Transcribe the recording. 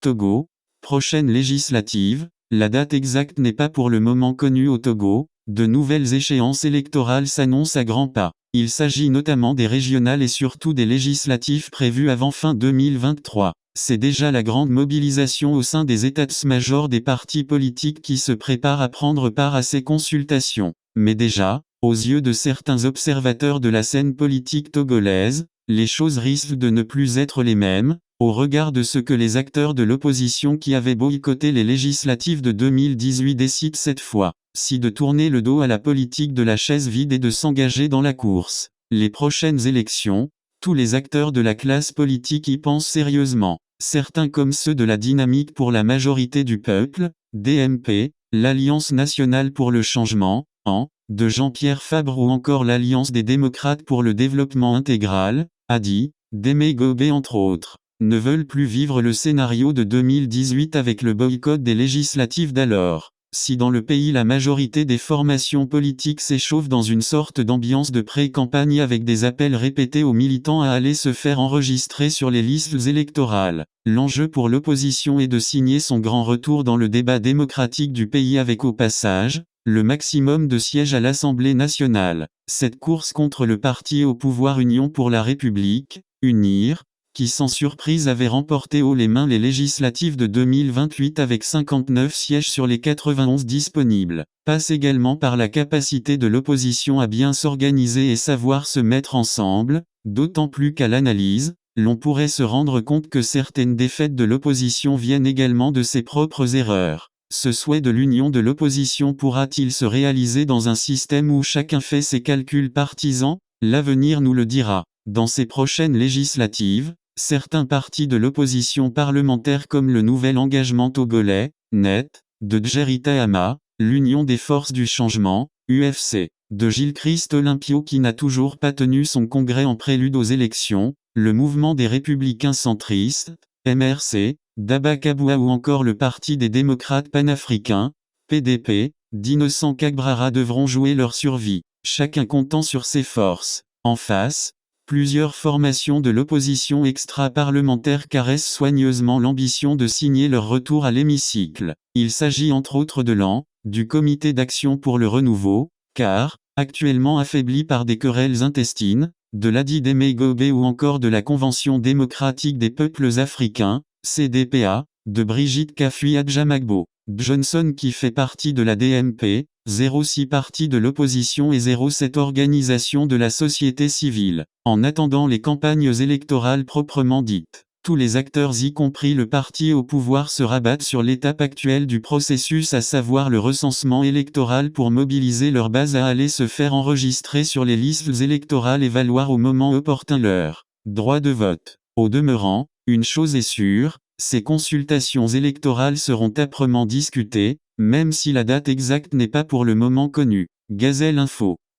Togo, prochaine législative, la date exacte n'est pas pour le moment connue au Togo, de nouvelles échéances électorales s'annoncent à grands pas. Il s'agit notamment des régionales et surtout des législatives prévues avant fin 2023. C'est déjà la grande mobilisation au sein des états-majors des partis politiques qui se préparent à prendre part à ces consultations. Mais déjà, aux yeux de certains observateurs de la scène politique togolaise, les choses risquent de ne plus être les mêmes, au regard de ce que les acteurs de l'opposition qui avaient boycotté les législatives de 2018 décident cette fois, si de tourner le dos à la politique de la chaise vide et de s'engager dans la course. Les prochaines élections, tous les acteurs de la classe politique y pensent sérieusement. Certains comme ceux de la Dynamique pour la majorité du peuple, DMP, l'Alliance nationale pour le changement, AN, de Jean-Pierre Fabre ou encore l'Alliance des démocrates pour le développement intégral, ADI, d'Aimé Gobé entre autres, ne veulent plus vivre le scénario de 2018 avec le boycott des législatives d'alors. Si dans le pays la majorité des formations politiques s'échauffe dans une sorte d'ambiance de pré-campagne avec des appels répétés aux militants à aller se faire enregistrer sur les listes électorales, l'enjeu pour l'opposition est de signer son grand retour dans le débat démocratique du pays avec au passage, le maximum de sièges à l'Assemblée nationale. Cette course contre le parti au pouvoir Union pour la République, UNIR, qui sans surprise avait remporté haut les mains les législatives de 2028 avec 59 sièges sur les 91 disponibles, passe également par la capacité de l'opposition à bien s'organiser et savoir se mettre ensemble, d'autant plus qu'à l'analyse, l'on pourrait se rendre compte que certaines défaites de l'opposition viennent également de ses propres erreurs. Ce souhait de l'union de l'opposition pourra-t-il se réaliser dans un système où chacun fait ses calculs partisans? L'avenir nous le dira. Dans ces prochaines législatives, certains partis de l'opposition parlementaire comme le Nouvel Engagement Togolais, NET, de Djerita Ama, l'Union des Forces du Changement, UFC, de Gilles-Christ Olympio qui n'a toujours pas tenu son congrès en prélude aux élections, le Mouvement des Républicains Centristes, MRC, d'Abba Kaboua ou encore le Parti des démocrates panafricains, PDP, d'Innocent Kagbara devront jouer leur survie, chacun comptant sur ses forces. En face, plusieurs formations de l'opposition extra-parlementaire caressent soigneusement l'ambition de signer leur retour à l'hémicycle. Il s'agit entre autres de l'AN, du Comité d'action pour le renouveau, CAR, actuellement affaibli par des querelles intestines, de l'ADI d'Aimé Gobé ou encore de la Convention démocratique des peuples africains, CDPA, de Brigitte Kafui Adjamagbo. Johnson qui fait partie de la DMP, 06 parti de l'opposition et 07 organisation de la société civile. En attendant les campagnes électorales proprement dites, tous les acteurs y compris le parti au pouvoir se rabattent sur l'étape actuelle du processus à savoir le recensement électoral pour mobiliser leur base à aller se faire enregistrer sur les listes électorales et valoir au moment opportun leur droit de vote. Au demeurant, une chose est sûre, ces consultations électorales seront âprement discutées, même si la date exacte n'est pas pour le moment connue. Gazelle Info.